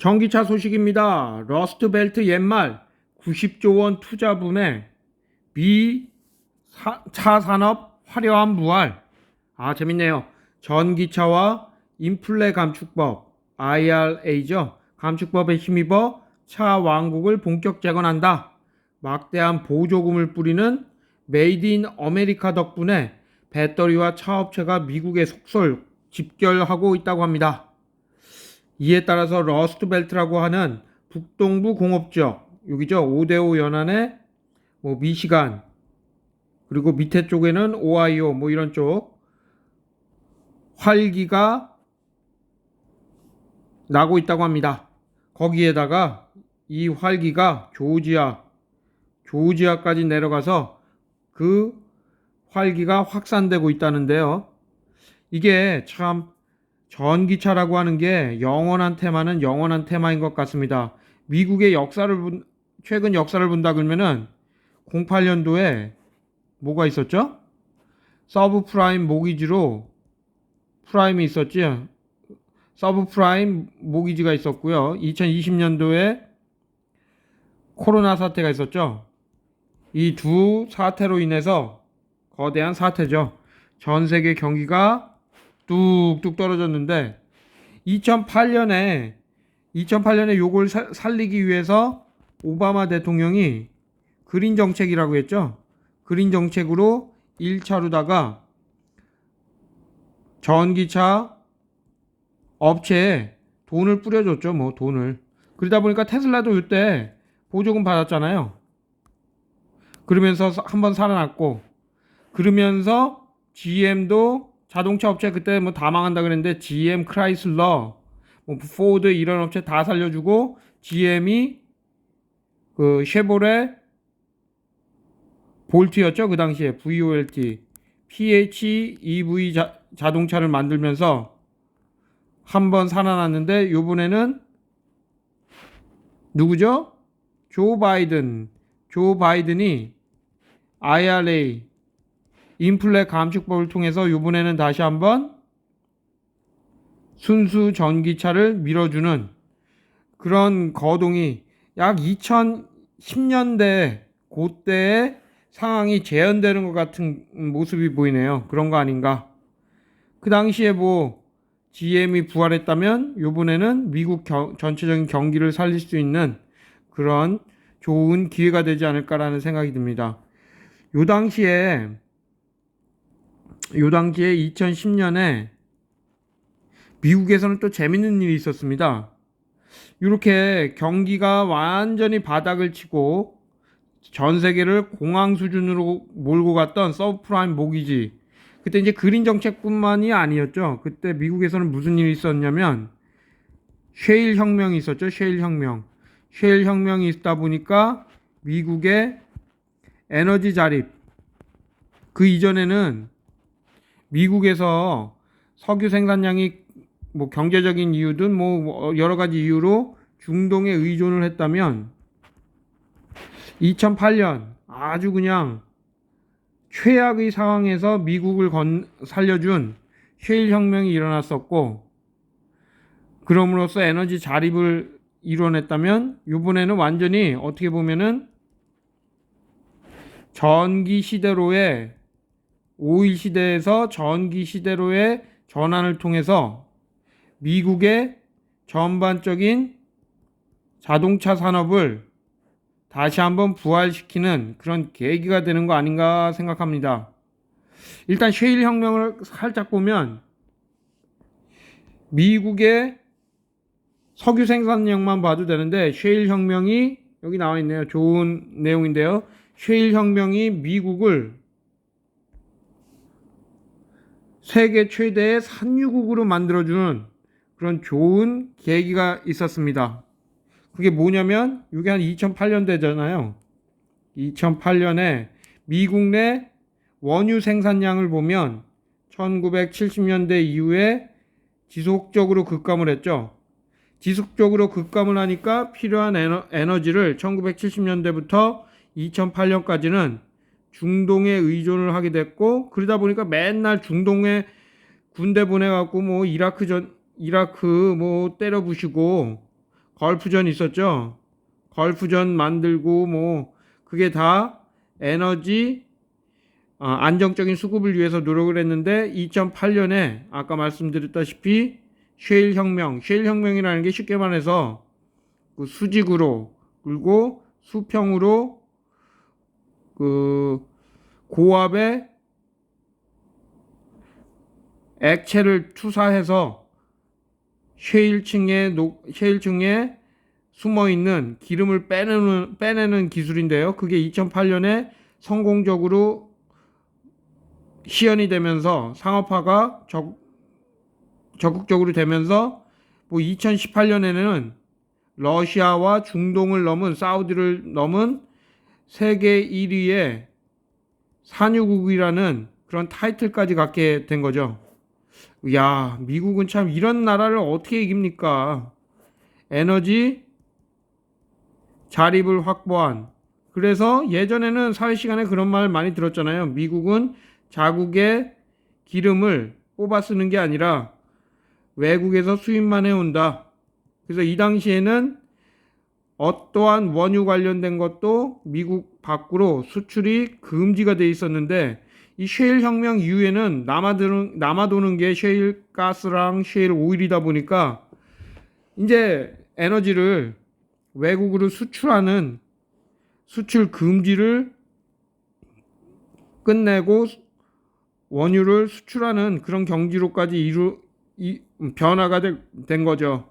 전기차 소식입니다. 러스트벨트 옛말 90조 원 투자분에 미 차 산업 화려한 부활. 재밌네요. 전기차와 인플레 감축법 IRA죠. 감축법에 힘입어 차 왕국을 본격 재건한다. 막대한 보조금을 뿌리는 메이드 인 아메리카 덕분에 배터리와 차 업체가 미국에 속설 집결하고 있다고 합니다. 이에 따라서 러스트벨트라고 하는 북동부 공업지역, 여기죠. 5대5 연안의 미시간, 그리고 밑에 쪽에는 오하이오 이런 쪽 활기가 나고 있다고 합니다. 거기에다가 이 활기가 조지아까지 내려가서 그 활기가 확산되고 있다는데요. 이게 참 전기차라고 하는 게 영원한 테마는 영원한 테마인 것 같습니다. 미국의 최근 역사를 본다 그러면은 08년도에 뭐가 있었죠? 서브프라임 모기지로 프라임이 있었지. 서브프라임 모기지가 있었고요. 2020년도에 코로나 사태가 있었죠. 이 두 사태로 인해서 거대한 사태죠. 전 세계 경기가 뚝뚝 떨어졌는데 2008년에 요걸 살리기 위해서 오바마 대통령이 그린 정책이라고 했죠. 그린 정책으로 1차로다가 전기차 업체에 돈을 뿌려줬죠. 돈을. 그러다 보니까 테슬라도 이때 보조금 받았잖아요. 그러면서 한번 살아났고, 그러면서 GM도 자동차 업체 그때 다 망한다 그랬는데 GM, 크라이슬러, 포드 이런 업체 다 살려주고 GM이 그 쉐보레 볼트였죠. 그 당시에 VOLT PHEV 자동차를 만들면서 한번 살아났는데 요번에는 누구죠? 조 바이든이 IRA 인플레 감축법을 통해서 요번에는 다시 한번 순수 전기차를 밀어주는 그런 거동이 약 2010년대 그때의 상황이 재현되는 것 같은 모습이 보이네요. 그런 거 아닌가? 그 당시에 GM이 부활했다면 요번에는 미국 전체적인 경기를 살릴 수 있는 그런 좋은 기회가 되지 않을까라는 생각이 듭니다. 요 당시에 2010년에 미국에서는 또 재밌는 일이 있었습니다. 이렇게 경기가 완전히 바닥을 치고 전 세계를 공황 수준으로 몰고 갔던 서브프라임 모기지, 그때 이제 그린 정책뿐만이 아니었죠. 그때 미국에서는 무슨 일이 있었냐면 셰일 혁명이 있었죠. 셰일 혁명이 있다 보니까 미국의 에너지 자립, 그 이전에는 미국에서 석유 생산량이 경제적인 이유든 여러 가지 이유로 중동에 의존을 했다면 2008년 아주 그냥 최악의 상황에서 미국을 살려준 셰일 혁명이 일어났었고, 그럼으로써 에너지 자립을 이뤄냈다면 이번에는 완전히 어떻게 보면은 전기 시대로의 오일 시대에서 전기 시대로의 전환을 통해서 미국의 전반적인 자동차 산업을 다시 한번 부활시키는 그런 계기가 되는 거 아닌가 생각합니다. 일단 셰일 혁명을 살짝 보면 미국의 석유 생산량만 봐도 되는데 셰일 혁명이 여기 나와 있네요. 좋은 내용인데요. 셰일 혁명이 미국을 세계 최대의 산유국으로 만들어주는 그런 좋은 계기가 있었습니다. 그게 뭐냐면 이게 한 2008년대잖아요. 2008년에 미국 내 원유 생산량을 보면 1970년대 이후에 지속적으로 급감을 했죠. 지속적으로 급감을 하니까 필요한 에너지를 1970년대부터 2008년까지는 중동에 의존을 하게 됐고, 그러다 보니까 맨날 중동에 군대 보내갖고 이라크 때려 부시고 걸프전 있었죠. 걸프전 만들고 뭐 그게 다 에너지 안정적인 수급을 위해서 노력을 했는데 2008년에 아까 말씀드렸다시피 셰일 혁명이라는 게 쉽게 말해서 그 수직으로 그리고 수평으로 그 고압의 액체를 투사해서 셰일층에 숨어 있는 기름을 빼내는 기술인데요. 그게 2008년에 성공적으로 시연이 되면서 상업화가 적극적으로 되면서 뭐 2018년에는 러시아와 중동을 넘은 사우디를 넘은 세계 1위의 산유국이라는 그런 타이틀까지 갖게 된 거죠. 야, 미국은 참 이런 나라를 어떻게 이깁니까? 에너지 자립을 확보한. 그래서 예전에는 사회 시간에 그런 말 많이 들었잖아요. 미국은 자국의 기름을 뽑아 쓰는 게 아니라 외국에서 수입만 해온다. 그래서 이 당시에는 어떠한 원유 관련된 것도 미국 밖으로 수출이 금지가 돼 있었는데 이 셰일 혁명 이후에는 남아도는 게 셰일 가스랑 셰일 오일이다 보니까 이제 에너지를 외국으로 수출하는 수출 금지를 끝내고 원유를 수출하는 그런 경지로까지 변화가 된 거죠.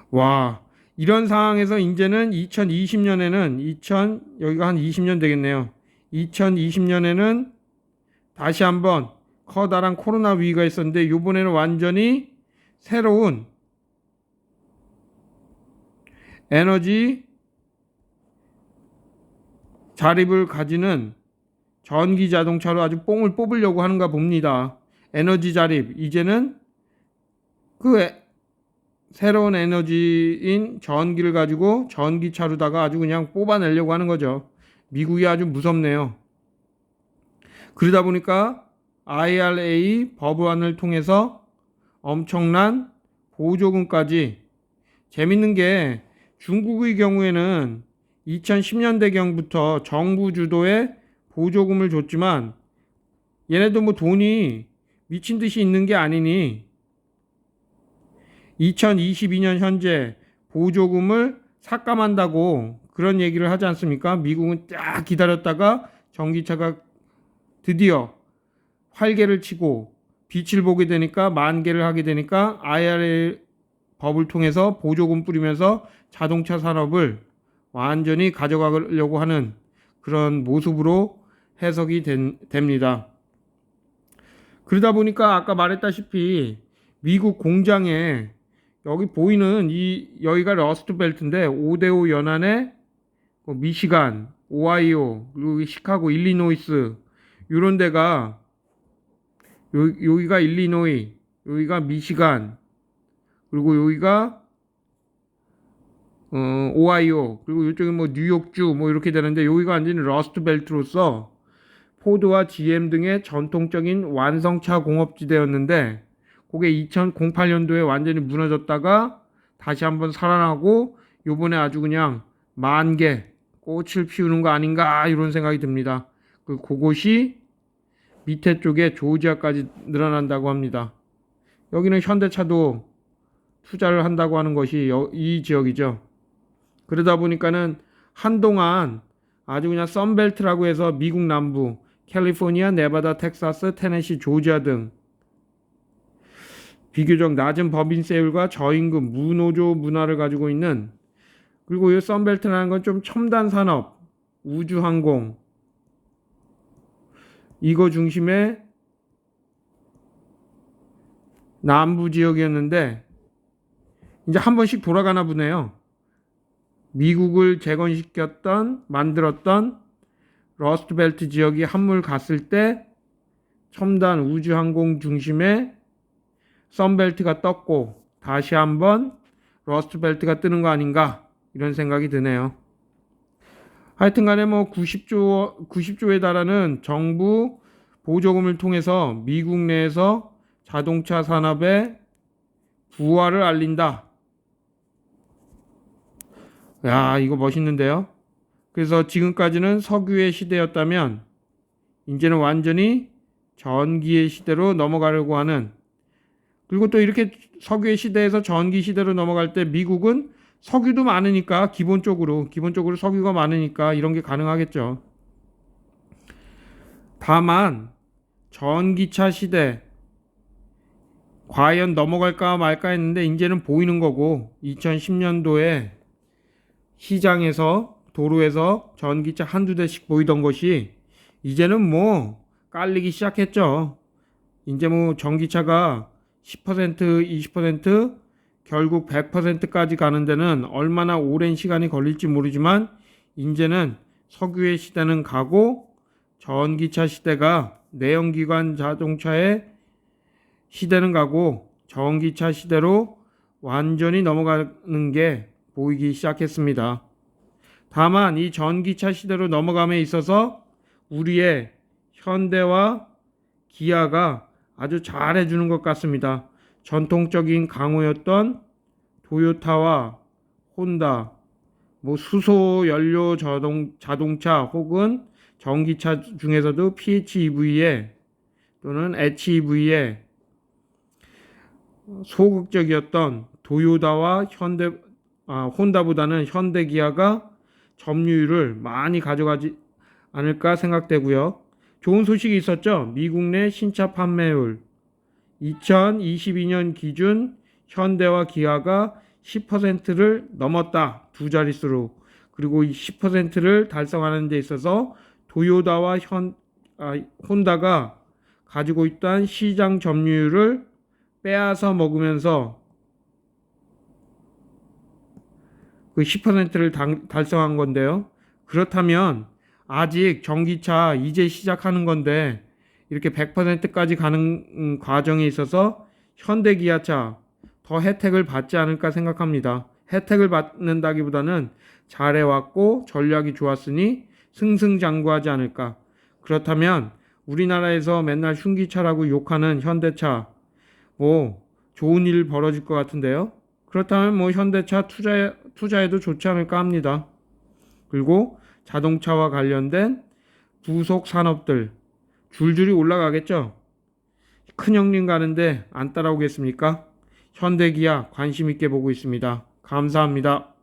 와, 이런 상황에서 이제는 2020년에는 여기가 한 20년 되겠네요. 2020년에는 다시 한번 커다란 코로나 위기가 있었는데 이번에는 완전히 새로운 에너지 자립을 가지는 전기 자동차로 아주 뽕을 뽑으려고 하는가 봅니다. 에너지 자립, 이제는 그 새로운 에너지인 전기를 가지고 전기차로다가 아주 그냥 뽑아내려고 하는 거죠. 미국이 아주 무섭네요. 그러다 보니까 IRA 법안을 통해서 엄청난 보조금까지, 재밌는 게 중국의 경우에는 2010년대경부터 정부 주도의 보조금을 줬지만 얘네도 뭐 돈이 미친 듯이 있는 게 아니니 2022년 현재 보조금을 삭감한다고 그런 얘기를 하지 않습니까? 미국은 딱 기다렸다가 전기차가 드디어 활개를 치고 빛을 보게 되니까, 만개를 하게 되니까 IRA 법을 통해서 보조금 뿌리면서 자동차 산업을 완전히 가져가려고 하는 그런 모습으로 해석이 됩니다. 그러다 보니까 아까 말했다시피 미국 공장에 여기 보이는 여기가 러스트벨트인데 5대5 연안에 미시간, 오하이오, 그리고 시카고, 일리노이스 이런 데가, 여기가 일리노이, 여기가 미시간, 그리고 여기가 오하이오, 그리고 이쪽에 뭐 뉴욕주 뭐 이렇게 되는데 여기가 완전히 러스트벨트로서 포드와 GM 등의 전통적인 완성차 공업지대였는데 그게 2008년도에 완전히 무너졌다가 다시 한번 살아나고 요번에 아주 그냥 만개 꽃을 피우는 거 아닌가 이런 생각이 듭니다. 그곳이 밑에 쪽에 조지아까지 늘어난다고 합니다. 여기는 현대차도 투자를 한다고 하는 것이 이 지역이죠. 그러다 보니까는 한동안 아주 그냥 썬벨트라고 해서 미국 남부 캘리포니아, 네바다, 텍사스, 테네시, 조지아 등 비교적 낮은 법인세율과 저임금, 무노조 문화를 가지고 있는, 그리고 이 썬벨트라는 건 좀 첨단 산업, 우주항공 이거 중심의 남부 지역이었는데 이제 한 번씩 돌아가나 보네요. 미국을 만들었던 러스트벨트 지역이 한물 갔을 때 첨단 우주항공 중심의 썬벨트가 떴고 다시 한번 러스트벨트가 뜨는 거 아닌가 이런 생각이 드네요. 하여튼간에 뭐 90조에 달하는 정부 보조금을 통해서 미국 내에서 자동차 산업의 부활을 알린다. 야, 이거 멋있는데요? 그래서 지금까지는 석유의 시대였다면 이제는 완전히 전기의 시대로 넘어가려고 하는, 그리고 또 이렇게 석유의 시대에서 전기 시대로 넘어갈 때 미국은 석유도 많으니까 기본적으로 석유가 많으니까 이런 게 가능하겠죠. 다만 전기차 시대 과연 넘어갈까 말까 했는데 이제는 보이는 거고, 2010년도에 시장에서 도로에서 전기차 한두 대씩 보이던 것이 이제는 뭐 깔리기 시작했죠. 이제 뭐 전기차가 10%, 20%, 결국 100%까지 가는 데는 얼마나 오랜 시간이 걸릴지 모르지만 이제는 석유의 시대는 가고 전기차 시대가, 내연기관 자동차의 시대는 가고 전기차 시대로 완전히 넘어가는 게 보이기 시작했습니다. 다만 이 전기차 시대로 넘어감에 있어서 우리의 현대와 기아가 아주 잘해주는 것 같습니다. 전통적인 강호였던 도요타와 혼다, 뭐 수소 연료 자동차 혹은 전기차 중에서도 PHEV에 또는 HEV에 소극적이었던 도요타와 혼다보다는 현대 기아가 점유율을 많이 가져가지 않을까 생각되고요. 좋은 소식이 있었죠. 미국 내 신차 판매율 2022년 기준 현대와 기아가 10%를 넘었다. 두 자릿수로. 그리고 이 10%를 달성하는 데 있어서 도요타와 혼다가 가지고 있던 시장 점유율을 빼앗아 먹으면서 그 10%를 달성한 건데요. 그렇다면 아직 전기차 이제 시작하는 건데 이렇게 100%까지 가는 과정에 있어서 현대기아차 더 혜택을 받지 않을까 생각합니다. 혜택을 받는다기보다는 잘해왔고 전략이 좋았으니 승승장구하지 않을까. 그렇다면 우리나라에서 맨날 흉기차라고 욕하는 현대차, 뭐 좋은 일 벌어질 것 같은데요. 그렇다면 뭐 현대차 투자해도 좋지 않을까 합니다. 그리고 자동차와 관련된 부속 산업들 줄줄이 올라가겠죠. 큰형님 가는데 안 따라오겠습니까? 현대기아 관심 있게 보고 있습니다. 감사합니다.